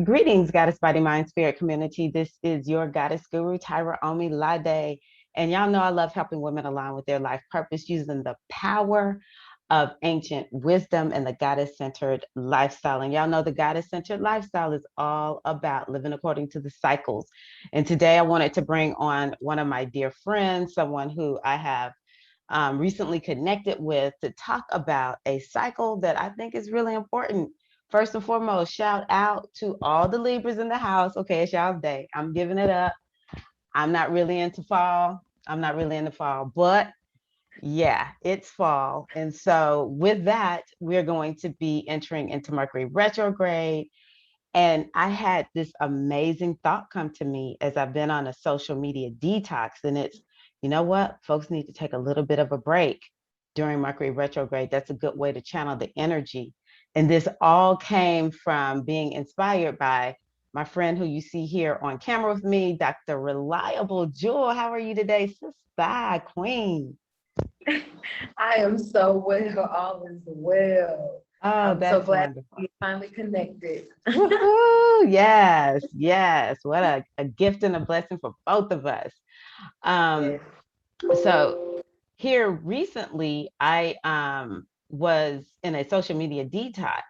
Greetings, Goddess Body Mind Spirit community. This is your Goddess Guru, Tyra Omi Lade. And y'all know I love helping women align with their life purpose using the power of ancient wisdom and the goddess centered lifestyle. And y'all know the goddess centered lifestyle is all about living according to the cycles. And today I wanted to bring on one of my dear friends, someone who I have recently connected with to talk about a cycle that I think is really important. First and foremost, shout out to all the Libras in the house. Okay, it's y'all's day. I'm giving it up. I'm not really into fall. I'm not really into fall, but yeah, it's fall. And so with that, we're going to be entering into Mercury retrograde. And I had this amazing thought come to me as I've been on a social media detox. And it's, you know what? Folks need to take a little bit of a break during Mercury retrograde. That's a good way to channel the energy. And this all came from being inspired by my friend who you see here on camera with me, Dr. Reliable Jewel. How are you today, sister queen? I am so well, all is well. Oh, I'm so that's glad wonderful. we finally connected. Woohoo! Yes, yes. What a gift and a blessing for both of us. Um, Yes. so here recently, I was in a social media detox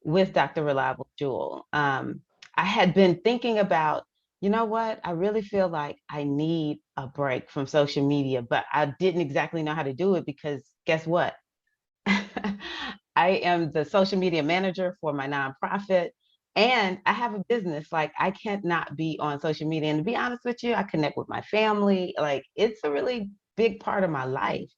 with Dr. Reliable Jewel. I had been thinking about, you know what? I really feel like I need a break from social media, but I didn't exactly know how to do it because guess what? I am the social media manager for my nonprofit and I have a business. Like I can't not be on social media. And to be honest with you, I connect with my family. Like it's a really big part of my life.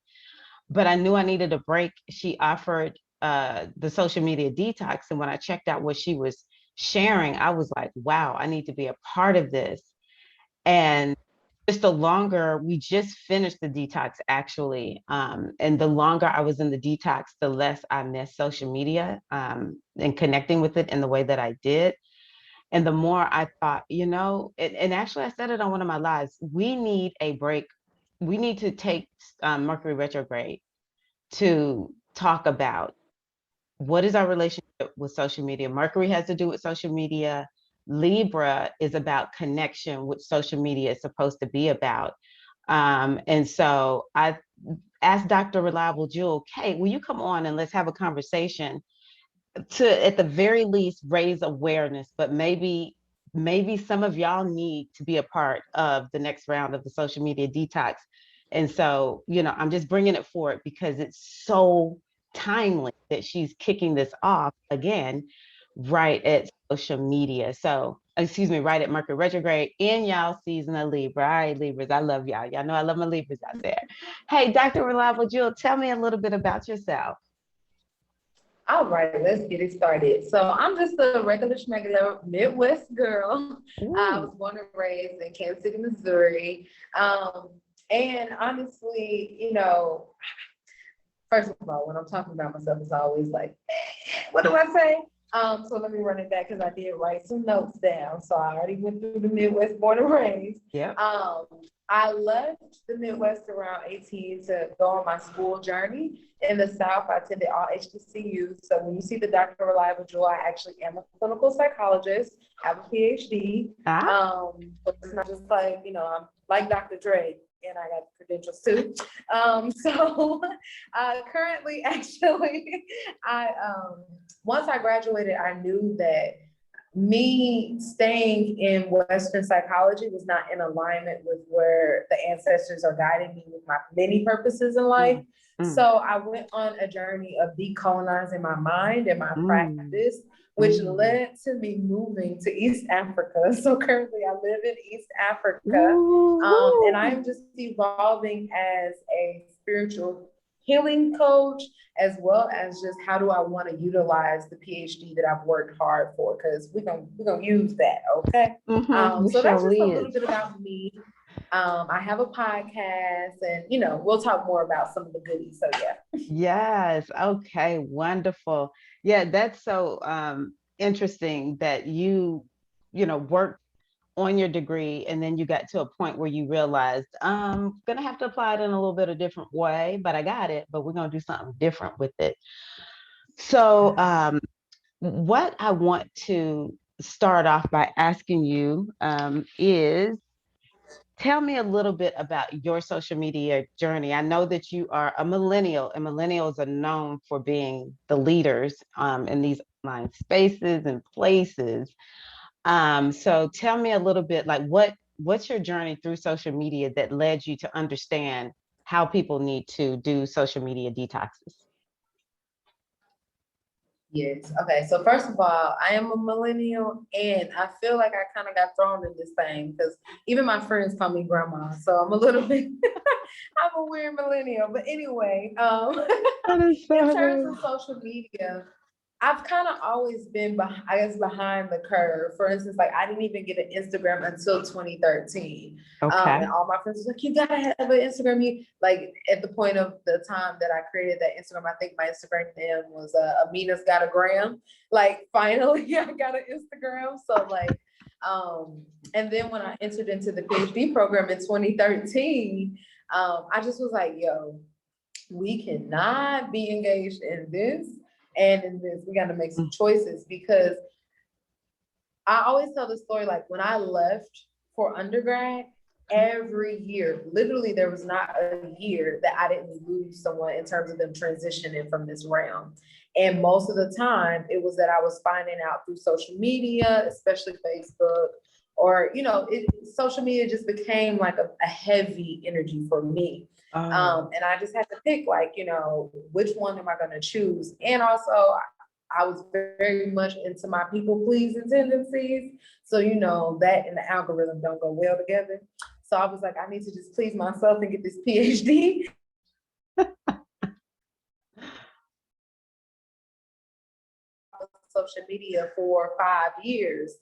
But I knew I needed a break. She offered the social media detox. And when I checked out what she was sharing, I was like, wow, I need to be a part of this. And just the longer we just finished the detox actually, and the longer I was in the detox, the less I missed social media and connecting with it in the way that I did. And the more I thought, and actually I said it on one of my lives, we need a break. We need to take Mercury retrograde to talk about what is our relationship with social media. Mercury has to do with social media. Libra is about connection, which social media is supposed to be about. And so I asked Dr. Reliable Jewel, Kate, will you come on and let's have a conversation to, at the very least, raise awareness, but maybe some of y'all need to be a part of the next round of the social media detox. And so, I'm just bringing it forward because it's so timely that she's kicking this off again right at social media. So, excuse me, right at Mercury retrograde in y'all season of Libra. All right, Libras, I love y'all. Y'all know I love my Libras out there. Hey, Dr. Reliable Jewel, tell me a little bit about yourself. All right, let's get it started. So I'm just a regular schmegular Midwest girl. I was Ooh. born and raised in Kansas City, Missouri. Um, and honestly, first of all, when I'm talking about myself, it's always like, what do I say? So let me run it back because I did write some notes down. So I already went through the Midwest, born and raised. Yep. I left the Midwest around 18 to go on my school journey. In the South, I attended all HBCUs. So when you see the Dr. Reliable Jewel, I actually am a clinical psychologist, have a PhD. Ah. But it's not just like, I'm like Dr. Dre, and I got credentials too. So currently, actually, I once I graduated, I knew that me staying in Western psychology was not in alignment with where the ancestors are guiding me with my many purposes in life. Mm, mm, So I went on a journey of decolonizing my mind and my mm, practice, which mm. led to me moving to East Africa. So currently I live in East Africa, Ooh, and woo. I'm just evolving as a spiritual healing coach, as well as just how do I want to utilize the PhD that I've worked hard for, because we're gonna use that, okay? Mm-hmm. We So that's sure just a little is. bit about me. I have a podcast, and we'll talk more about some of the goodies. So yeah. Yes. Okay. Wonderful. Yeah, that's so interesting that worked on your degree and then you got to a point where you realized I'm gonna have to apply it in a little bit of different way, but I got it, but we're gonna do something different with it. So what I want to start off by asking you is tell me a little bit about your social media journey. I know that you are a millennial, and millennials are known for being the leaders in these online spaces and places. So tell me a little bit, like what's your journey through social media that led you to understand how people need to do social media detoxes? Yes. Okay. So first of all, I am a millennial, and I feel like I kind of got thrown in this thing because even my friends call me grandma. So I'm a little bit, I'm a weird millennial. But anyway, That is in so terms good. of social media, I've kind of always been, I guess, behind the curve. For instance, like I didn't even get an Instagram until 2013. And Okay. all my friends were like, you gotta have an Instagram. You like at the point of the time that I created that Instagram, I think my Instagram name was Amina's Got a Gram. Like finally I got an Instagram. So like, and then when I entered into the PhD program in 2013, I just was like, yo, we cannot be engaged in this and in this. We got to make some choices because I always tell the story like when I left for undergrad, every year, literally, there was not a year that I didn't lose someone in terms of them transitioning from this realm. And most of the time, it was that I was finding out through social media, especially Facebook, or, social media just became like a heavy energy for me. Oh, And I just had to pick, like, which one am I going to choose? And also, I was very much into my people pleasing tendencies. So, that and the algorithm don't go well together. So I was like, I need to just please myself and get this PhD. Social media for 5 years.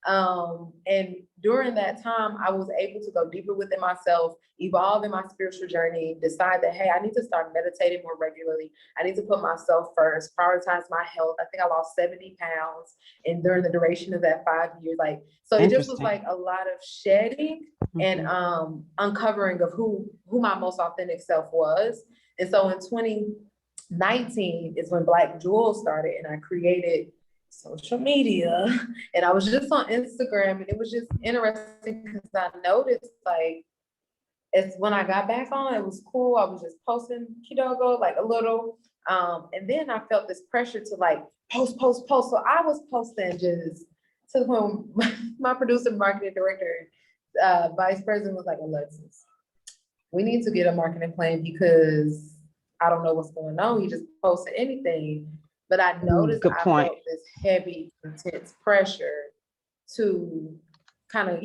And during that time, I was able to go deeper within myself, evolve in my spiritual journey, decide that, hey, I need to start meditating more regularly. I need to put myself first, prioritize my health. I think I lost 70 pounds and during the duration of that 5 years. Like, so it just was interesting. like a lot of shedding and Mhm. uncovering of who my most authentic self was. And so in 2019 is when Black Jewel started, and I created social media. And I was just on Instagram, and it was just interesting because I noticed like it's when I got back on, it was cool. I was just posting Kidogo, like a little. And then I felt this pressure to like post, post, post. So I was posting just to the point my producer, marketing director, vice president was like, Alexis, we need to get a marketing plan because I don't know what's going on. You just posted anything. But I noticed Good I point. felt this heavy, intense pressure to kind of,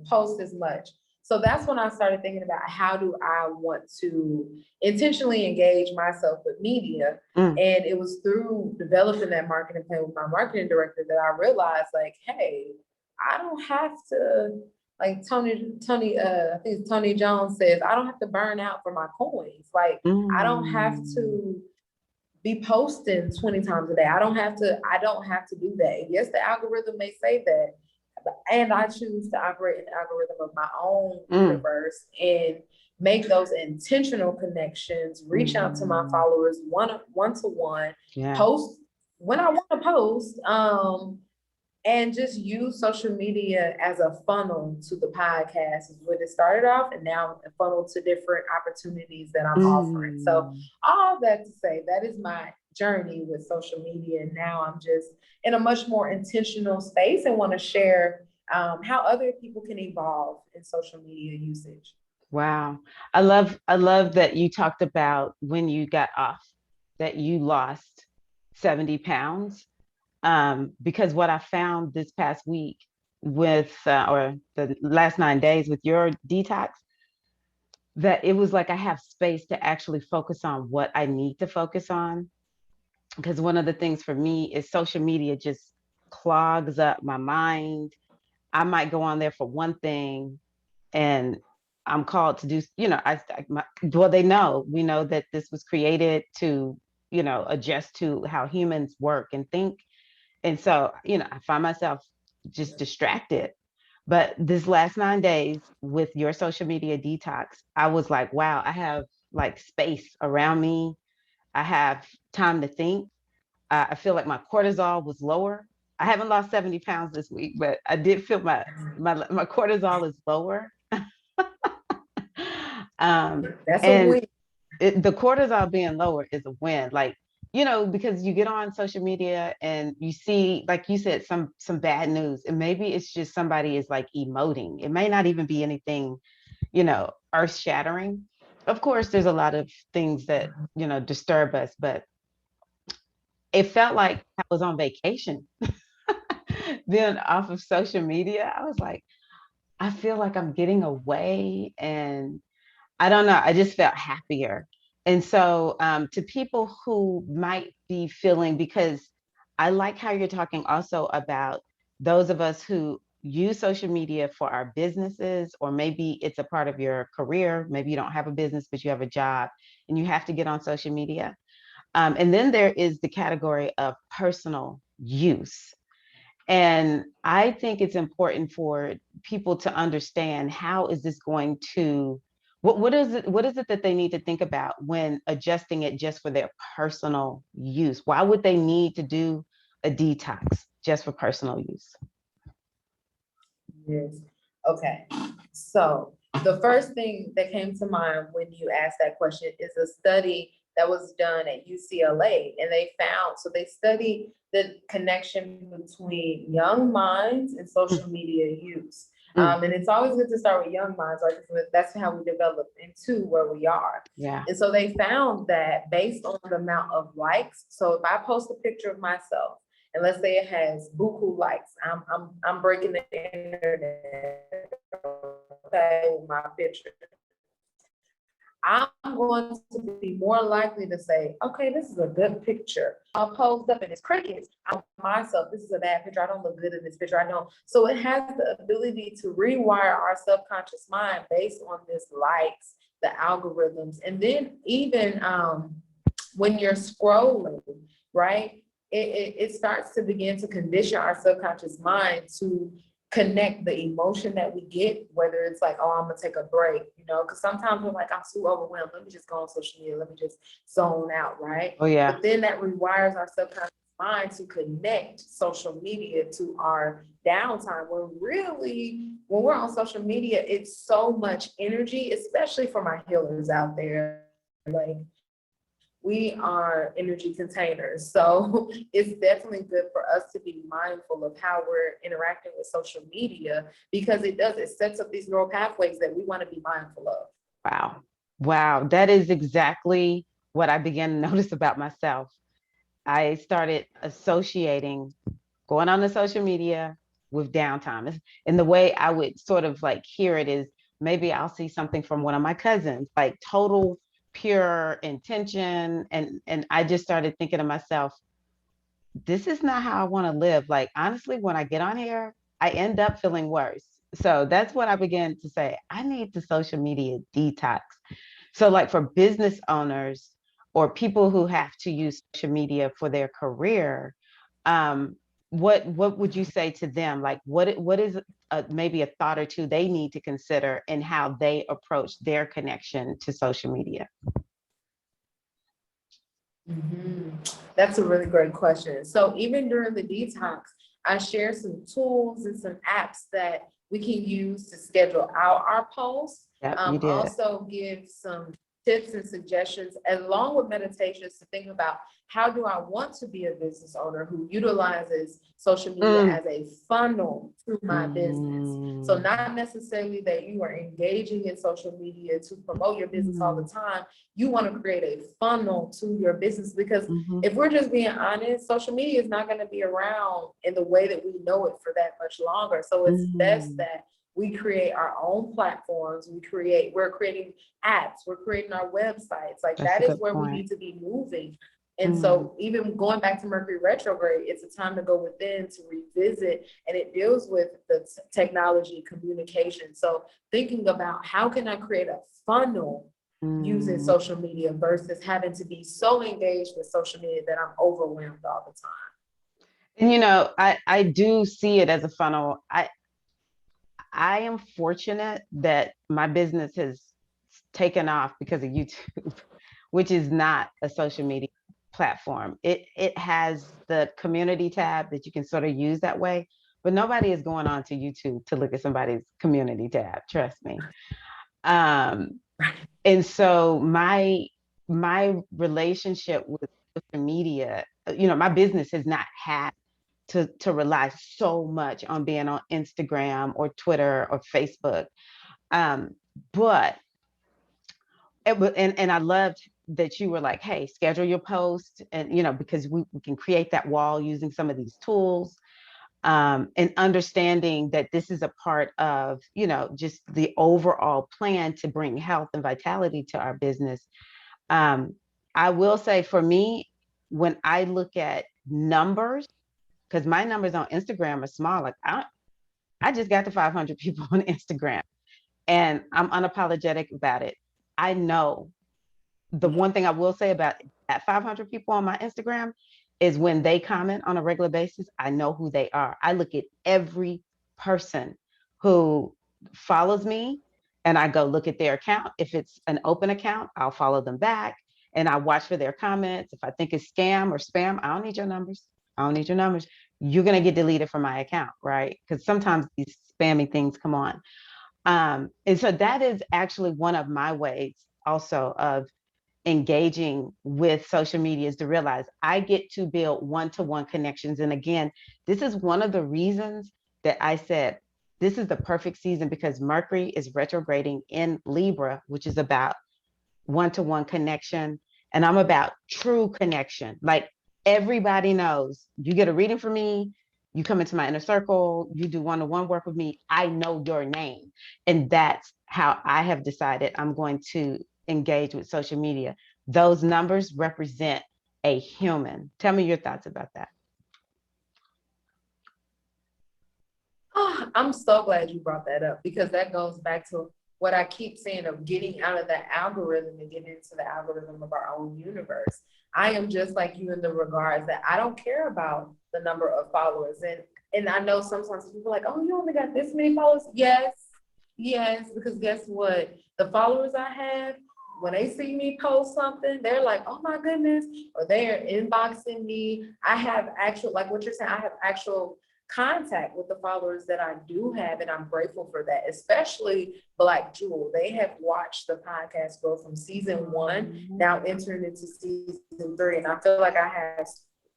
post as much. So that's when I started thinking about how do I want to intentionally engage myself with media. Mm. And it was through developing that marketing plan with my marketing director that I realized like, hey, I don't have to like I think Tony Jones says, I don't have to burn out for my coins. Like I don't have Mm. to be posting 20 times a day. I don't have to do that. Yes, the algorithm may say that, and I choose to operate in the algorithm of my own Mm. universe and make those intentional connections, reach out to my Mm. followers one to one, Yeah. post when I want to post, and just use social media as a funnel to the podcast is what it started off, and now a funnel to different opportunities that I'm offering. So Mm. all that to say, that is my journey with social media. And now I'm just in a much more intentional space and want to share how other people can evolve in social media usage. Wow. I love that you talked about when you got off that you lost 70 pounds. Because what I found this past week with or the last 9 days with your detox, that it was like I have space to actually focus on what I need to focus on. Because one of the things for me is social media just clogs up my mind. I might go on there for one thing and I'm called to do, well, we know that this was created to, adjust to how humans work and think. And so, I find myself just distracted. But this last 9 days with your social media detox, I was like, wow, I have like space around me. I have time to think. I feel like my cortisol was lower. I haven't lost 70 pounds this week, but I did feel my cortisol is lower. um, That's a and win. the cortisol being lower is a win. Like, because you get on social media and you see, like you said, some bad news, and maybe it's just somebody is like emoting. It may not even be anything, earth shattering. Of course, there's a lot of things that, disturb us, but it felt like I was on vacation. Then off of social media, I was like, I feel like I'm getting away, and I don't know, I just felt happier. And so, to people who might be feeling, because I like how you're talking also about those of us who use social media for our businesses, or maybe it's a part of your career. Maybe you don't have a business, but you have a job and you have to get on social media. And then there is the category of personal use. And I think it's important for people to understand, how is this going to, what is it that they need to think about when adjusting it just for their personal use? Why would they need to do a detox just for personal use? Yes. Okay. So the first thing that came to mind when you asked that question is a study that was done at UCLA, and they studied the connection between young minds and social media use. Mm, And it's always good to start with young minds, right? Because that's how we develop into where we are. yeah. And so they found that based on the amount of likes, so if I post a picture of myself, and let's say it has buku likes, I'm breaking the internet, okay, with my picture. I'm going to be more likely to say, okay, this is a good picture. I'll post up and it's crickets. I'm myself, this is a bad picture. I don't look good in this picture. I know. So it has the ability to rewire our subconscious mind based on this likes, the algorithms. And then even when you're scrolling, right, it starts to begin to condition our subconscious mind to connect the emotion that we get, whether it's like, oh, I'm gonna take a break, because sometimes we're like, I'm too overwhelmed. Let me just go on social media. Let me just zone out, right? Oh, yeah. But then that rewires our subconscious mind to connect social media to our downtime. When really, when we're on social media, it's so much energy, especially for my healers out there. Like, we are energy containers. So it's definitely good for us to be mindful of how we're interacting with social media, because it sets up these neural pathways that we want to be mindful of. Wow. Wow. That is exactly what I began to notice about myself. I started associating going on the social media with downtime. And the way I would sort of like hear it is, maybe I'll see something from one of my cousins, like total pure intention. And I just started thinking to myself, this is not how I want to live. Like, honestly, when I get on here, I end up feeling worse. So that's what I began to say. I need the social media detox. So, like, for business owners or people who have to use social media for their career, um, what would you say to them? Like, what is maybe a thought or two they need to consider in how they approach their connection to social media? That's a really great question. So even during the detox, I share some tools and some apps that we can use to schedule out our posts. Yep, you did. Also give some tips and suggestions along with meditations to think about, how do I want to be a business owner who utilizes social media Mm, as a funnel to my business? So mm, not necessarily that you are engaging in social media to promote your business all the mm, time. You want to create a funnel to your business, because mhm, if we're just being honest, social media is not going to be around in the way that we know it for that much longer. So it's best mm. that we create our own platforms. We're creating apps, we're creating our websites. Like, That's that a is good where we point. need to be moving. And Mm, so even going back to Mercury retrograde, it's a time to go within to revisit, and it deals with the technology communication. So thinking about, how can I create a funnel using mm. social media versus having to be so engaged with social media that I'm overwhelmed all the time. And I do see it as a funnel. I am fortunate that my business has taken off because of YouTube, which is not a social media. platform. It has the community tab that you can sort of use that way, but nobody is going on to YouTube to look at somebody's community tab. Trust me. Um, and so my relationship with social media, my business has not had to rely so much on being on Instagram or Twitter or Facebook. Um, but and I loved that you were like, hey, schedule your post, and because we can create that wall using some of these tools, and understanding that this is a part of just the overall plan to bring health and vitality to our business. um, I will say for me, when I look at numbers, because my numbers on Instagram are small, like I just got to 500 people on Instagram, and I'm unapologetic about it. I know the one thing I will say about that 500 people on my Instagram is when they comment on a regular basis, I know who they are. I look at every person who follows me and I go look at their account. If it's an open account, I'll follow them back and I watch for their comments. If I think it's scam or spam, I don't need your numbers. I don't need your numbers. You're going to get deleted from my account, right? Because sometimes these spammy things come on. And so that is actually one of my ways also of engaging with social media, is to realize I get to build one-to-one connections. And again, this is one of the reasons that I said this is the perfect season, because Mercury is retrograding in Libra, which is about one-to-one connection. And I'm about true connection. Like, everybody knows, you get a reading from me, you come into my inner circle, you do one-to-one work with me, I know your name. And that's how I have decided I'm going to engage with social media. Those numbers represent a human. Tell me your thoughts about that. Oh, I'm so glad you brought that up, because that goes back to what I keep saying of getting out of that algorithm and getting into the algorithm of our own universe. I am just like you in the regards that I don't care about the number of followers. And I know sometimes people are like, oh, you only got this many followers. Yes, because guess what? The followers I have, when they see me post something, they're like, oh my goodness, or they're inboxing me. I have actual, like what you're saying, I have actual contact with the followers that I do have, and I'm grateful for that, especially Black Jewel. They have watched the podcast go from season 1, now entering into season 3, and I feel like I have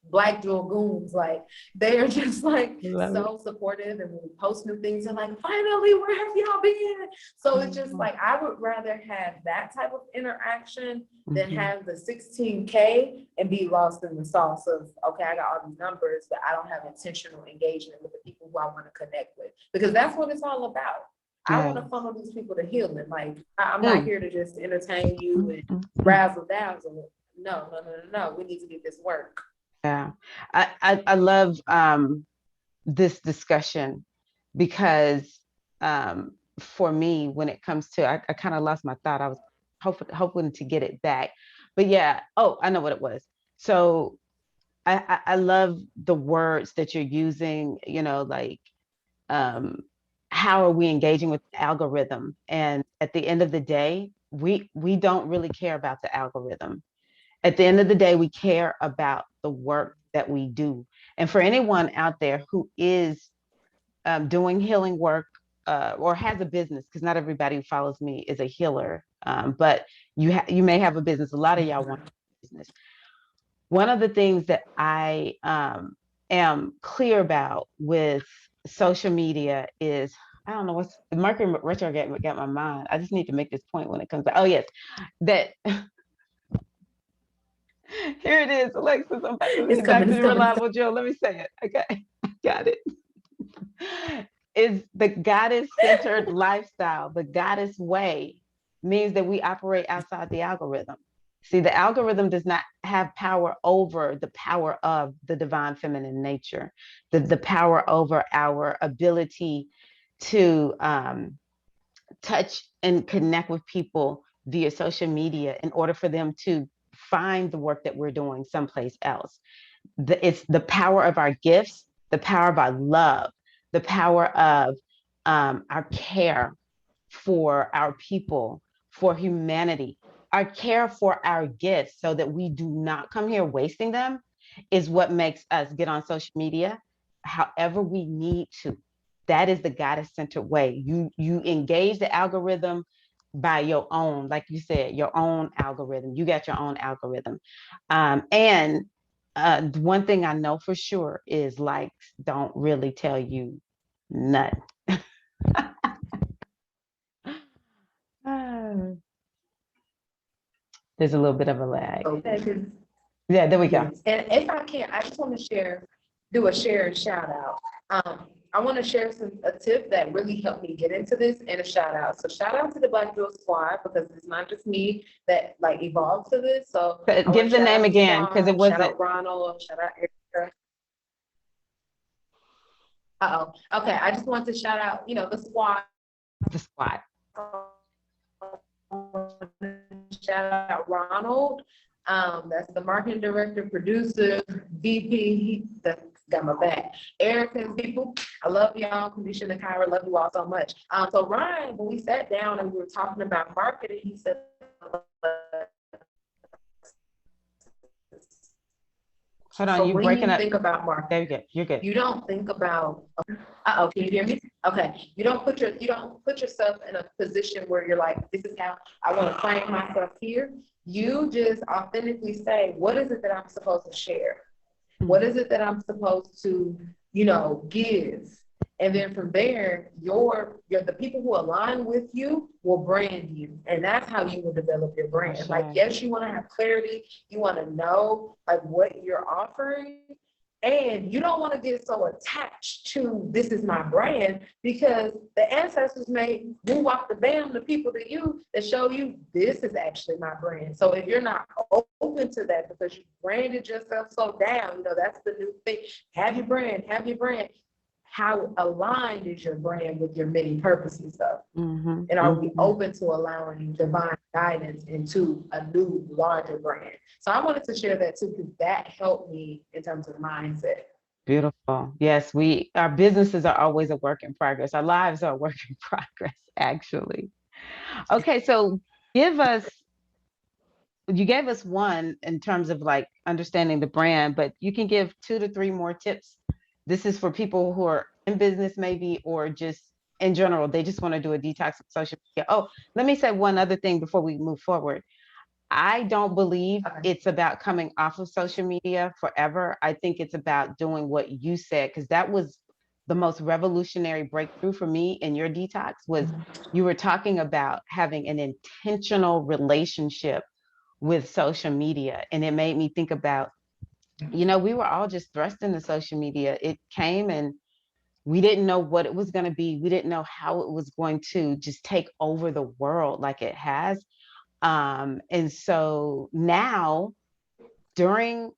Black Jewel goons. Like, they are just like so supportive, and when we post new things, they're like, finally, where have y'all been? So it's just like, I would rather have that type of interaction than have the 16K and be lost in the sauce of, okay, I got all these numbers, but I don't have intentional engagement with the people who I want to connect with, because that's what it's all about. I want to funnel these people to healing. Like, I'm not here to just entertain you and razzle dazzle. No. We need to get this work. Yeah, I love this discussion, because for me, when it comes to, I kind of lost my thought. I was hoping to get it back, but yeah. Oh, I know what it was. So I love the words that you're using. Like, how are we engaging with the algorithm? And at the end of the day, we don't really care about the algorithm. At the end of the day, we care about the work that we do. And for anyone out there who is doing healing work, or has a business, because not everybody who follows me is a healer, but you may have a business. A lot of y'all want a business. One of the things that I am clear about with social media is, I don't know what's Mercury Retrograde got my mind. I just need to make this point when it comes back. Oh yes, that here it is, Alexis. It's coming. Dr. Reliable Joe. Let me say it. Okay, I got it. Is the goddess-centered lifestyle, the goddess way, means that we operate outside the algorithm. See, the algorithm does not have power over the power of the divine feminine nature, the power over our ability to touch and connect with people via social media in order for them to find the work that we're doing someplace else. It's the power of our gifts, the power of our love, the power of our care for our people, for humanity. our care for our gifts so that we do not come here wasting them is what makes us get on social media however we need to. That is the goddess centered way. You engage the algorithm by your own, like you said, your own algorithm. You got your own algorithm. And one thing I know for sure is likes don't really tell you nothing. There's a little bit of a lag. Okay. Yeah, there we go. Yes. And if I can, I just want to do a share and shout out. I want to share a tip that really helped me get into this and a shout out. So shout out to the Black Girl Squad, because it's not just me that like evolved to this. So Give the name again, because it shout wasn't. out Ronald, shout out Erica. Okay. I just want to shout out, the squad. The squad. Shout out Ronald. That's the marketing director, producer, VP. That got my back. Erica's people. I love y'all. Kanisha and Kyra, love you all so much. So Ryan, when we sat down and we were talking about marketing, he said, hold on, so you're when breaking you up. think about marketing, There you go. You're good. you don't think about, can you hear me? Okay. You don't put yourself in a position where you're like, this is how I want to frame myself here. You just authentically say, what is it that I'm supposed to share? What is it that I'm supposed to, give? And then from there, the people who align with you will brand you. And that's how you will develop your brand. Sure. Like, yes, you want to have clarity. You want to know like what you're offering. And you don't want to get so attached to this is my brand, because the ancestors may move off the bam the people to you that show you this is actually my brand. So if you're not open to that because you branded yourself so down, that's the new thing. Have your brand. How aligned is your brand with your many purposes though? Mm-hmm. And are we open to allowing divine guidance into a new, larger brand? So I wanted to share that too, because that helped me in terms of mindset. Beautiful. Yes, our businesses are always a work in progress. Our lives are a work in progress, actually. Okay, so you gave us one in terms of like understanding the brand, but you can give 2 to 3 more tips. This is for people who are in business maybe, or just in general, they just want to do a detox of social media. Oh, let me say one other thing before we move forward. I don't believe it's about coming off of social media forever. I think it's about doing what you said, because that was the most revolutionary breakthrough for me in your detox. Was you were talking about having an intentional relationship with social media. And it made me think about, we were all just thrust into social media. It came and we didn't know what it was going to be. We didn't know how it was going to just take over the world like it has. And so now during,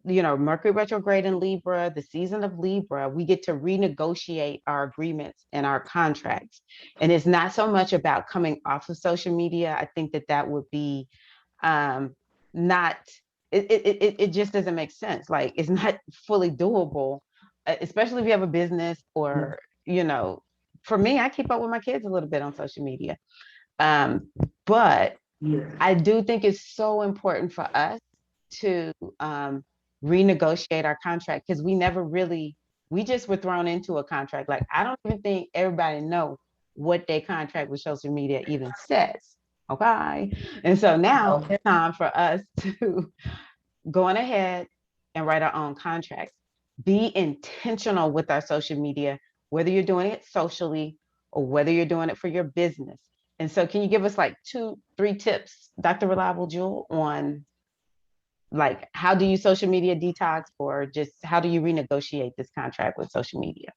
Mercury retrograde in Libra, the season of Libra, we get to renegotiate our agreements and our contracts. And it's not so much about coming off of social media. I think that would be not, it just doesn't make sense. Like, it's not fully doable, especially if you have a business or, for me, I keep up with my kids a little bit on social media. But I do think it's so important for us to renegotiate our contract, because we just were thrown into a contract. Like, I don't even think everybody know what their contract with social media even says. Okay. And so now it's time for us to go on ahead and write our own contracts. Be intentional with our social media, whether you're doing it socially or whether you're doing it for your business. And so can you give us like 2, 3 tips, Dr. Reliable Jewel, on like how do you social media detox, or just how do you renegotiate this contract with social media?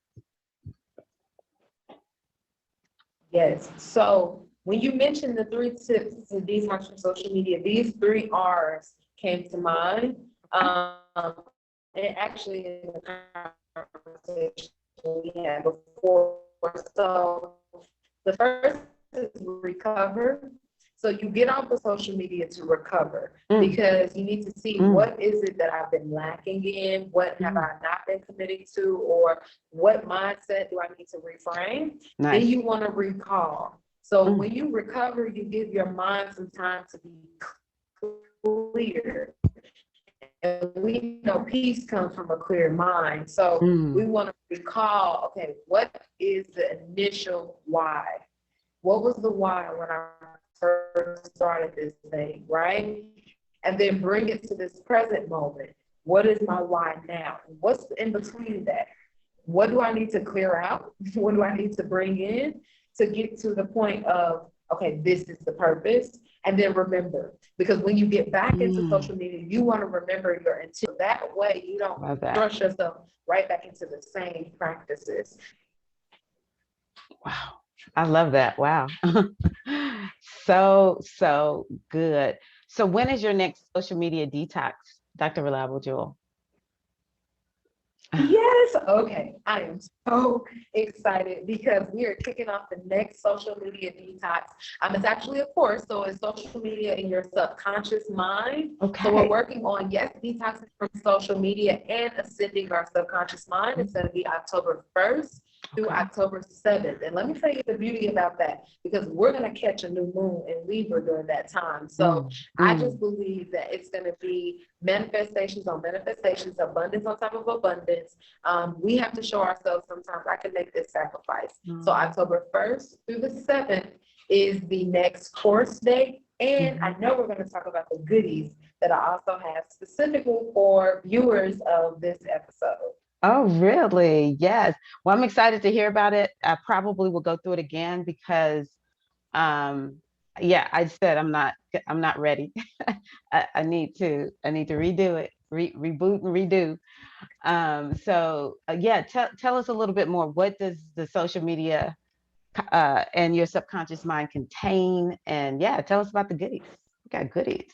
Yes. So when you mentioned the 3 tips to detox from social media, these 3 R's came to mind. And actually in the conversation we had before. So the first is recover. So you get off of social media to recover, because you need to see what is it that I've been lacking in, what have I not been committing to, or what mindset do I need to reframe? Nice. Then you want to recall. So when you recover, you give your mind some time to be clear. And we know peace comes from a clear mind. So we want to recall, okay, what is the initial why? What was the why when I first started this thing, right? And then bring it to this present moment. What is my why now? What's in between that? What do I need to clear out? What do I need to bring in to get to the point of, okay, this is the purpose? And then remember, because when you get back into social media, you want to remember your intent. That way you don't thrust yourself right back into the same practices. Wow. I love that. Wow. So good. So when is your next social media detox, Dr. Reliable Jewel? Yes. Okay. I am so excited because we are kicking off the next social media detox. It's actually a course, so it's social media in your subconscious mind. Okay. So we're working on, yes, detoxing from social media and ascending our subconscious mind. It's going to be October 1st through October 7th. And let me tell you the beauty about that, because we're going to catch a new moon in Libra during that time. So I just believe that it's going to be manifestations on manifestations, abundance on top of abundance. We have to show ourselves sometimes I can make this sacrifice. So October 1st through the 7th is the next course date. And I know we're going to talk about the goodies that I also have specifically for viewers of this episode. Oh, really? Yes. Well, I'm excited to hear about it. I probably will go through it again because, yeah, I said I'm not ready. I need to redo it, reboot and redo. Yeah, tell us a little bit more. What does the social media and your subconscious mind contain? And yeah, tell us about the goodies. We got goodies.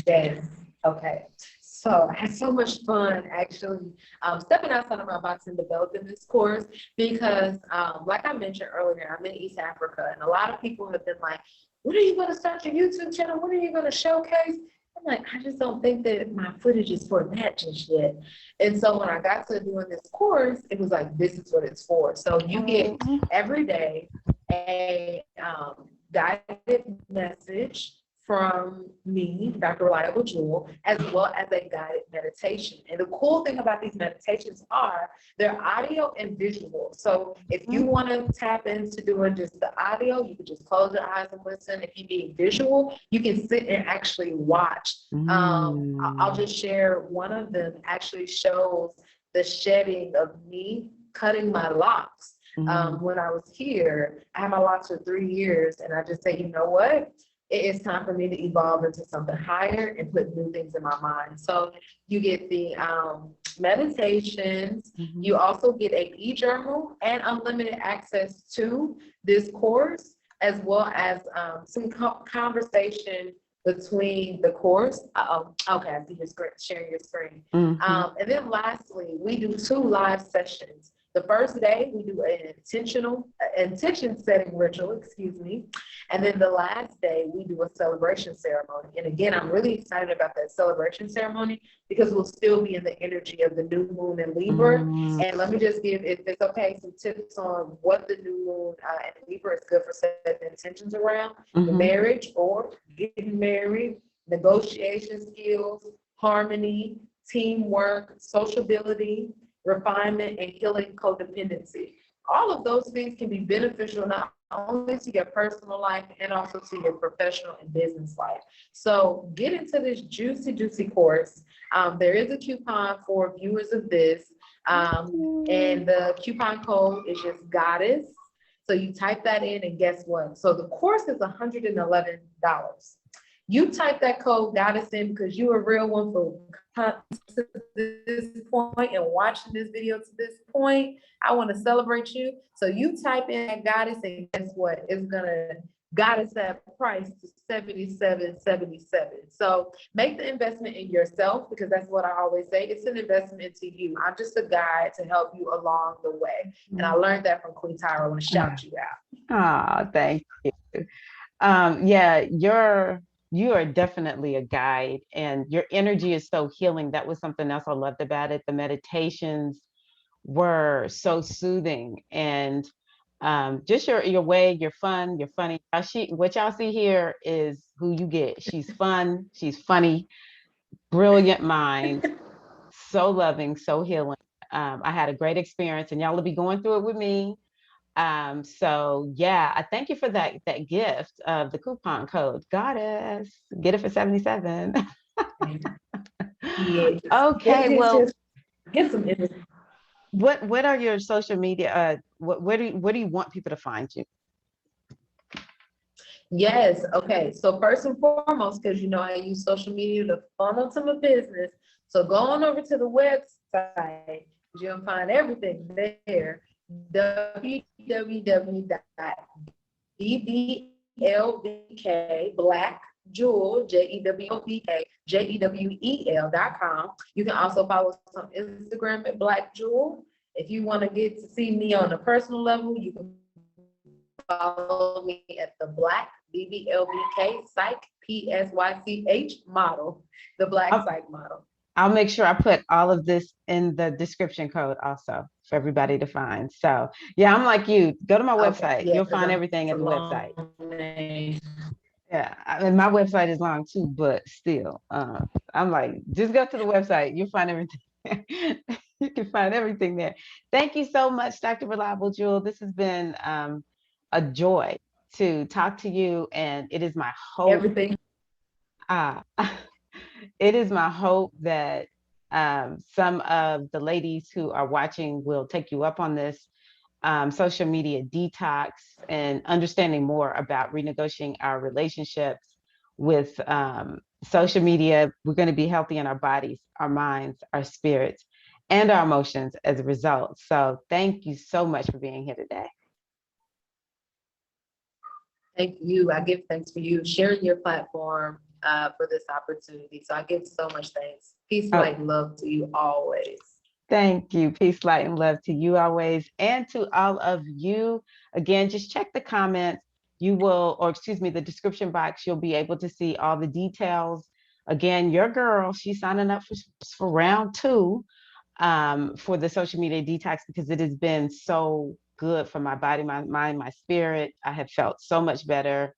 Yes. Okay. So I had so much fun actually stepping outside of my box and developing this course because, like I mentioned earlier, I'm in East Africa, and a lot of people have been like, when are you going to start your YouTube channel? When are you going to showcase? I'm like, I just don't think that my footage is for that just yet. And so when I got to doing this course, it was like, this is what it's for. So you get every day a guided message from me, Dr. Reliable Jewel, as well as a guided meditation. And the cool thing about these meditations are they're audio and visual. So if you want to tap into doing just the audio, you can just close your eyes and listen. If you need visual, you can sit and actually watch. I'll just share one of them actually shows the shedding of me cutting my locks. When I was here, I had my locks for 3 years, and I just say, you know what? It is time for me to evolve into something higher and put new things in my mind. So you get the meditations. You also get an e-journal and unlimited access to this course, as well as some conversation between the course. Okay, I see your screen, sharing your screen. And then lastly, we do 2 live sessions. The first day, we do an intention setting ritual, excuse me. And then the last day, we do a celebration ceremony. And again, I'm really excited about that celebration ceremony because we'll still be in the energy of the new moon in Libra. And let me just give, if it's okay, some tips on what the new moon in Libra is good for setting intentions around the marriage or getting married, negotiation skills, harmony, teamwork, sociability, refinement, and healing codependency. All of those things can be beneficial not only to your personal life and also to your professional and business life. So get into this juicy course. There is a coupon for viewers of this, and the coupon code is just Goddess. So you type that in, and guess what? So the course is $111. You type that code Goddess in because you're a real one for to this point and watching this video to this point. I want to celebrate you. So you type in that Goddess, and guess what? It's gonna Goddess that price to $77.77. So make the investment in yourself, because that's what I always say. It's an investment into you. I'm just a guide to help you along the way. And I learned that from Queen Tyra. I want to shout you out. Oh, thank you. Yeah, you are definitely a guide, and your energy is so healing. That was something else I loved about it. The meditations were so soothing, and Just your way, you're fun, you're funny. What y'all see here is who you get. She's fun, she's funny, brilliant mind, so loving, so healing. I had a great experience, and y'all will be going through it with me. So yeah, I thank you for that gift of the coupon code Goddess. Get it for 77. Yes. Okay, well, Just get some images. what are your social media? Where do you want people to find you? Yes. Okay. So first and foremost, because you know I use social media to funnel to my business. So go on over to the website. You'll find everything there. www.bbelvk Black Jewel JEWEL.com. You can also follow us on Instagram at Black Jewel. If you want to get to see me on a personal level, you can follow me at the Black BBLBK Psych PSYCH model, the Black I'll, Psych model. I'll make sure I put all of this in the description code also for everybody to find. So yeah, I'm like you. Go to my Okay, website. yeah, You'll because find I'm everything a at the website. long name. Yeah, and my website is long too, but still, I'm like, just go to the website. You'll find everything. You can find everything there. Thank you so much, Dr. Reliable Jewel. This has been a joy to talk to you, and it is my hope. Everything. Uh, it is my hope that some of the ladies who are watching will take you up on this social media detox and understanding more about renegotiating our relationships with social media. We're going to be healthy in our bodies, our minds, our spirits, and our emotions as a result. So thank you so much for being here today. Thank you. I give thanks for you sharing your platform for this opportunity. So I give so much thanks. Peace, Oh, light, and love to you always. thank you. Peace, light, and love to you always, and to all of you. Again, just check the comments. You will, or excuse me, the description box. You'll be able to see all the details. Again, your girl, she's signing up for round 2 for the social media detox because it has been so good for my body, my mind, my spirit. I have felt so much better,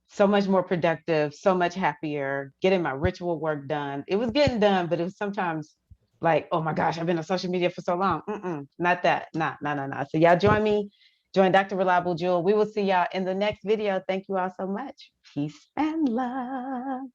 so much more productive, so much happier, getting my ritual work done. It was getting done, but it was sometimes like, oh my gosh, I've been on social media for so long. Not that, nah. So y'all join me, join Dr. Reliable Jewel. We will see y'all in the next video. Thank you all so much. Peace and love.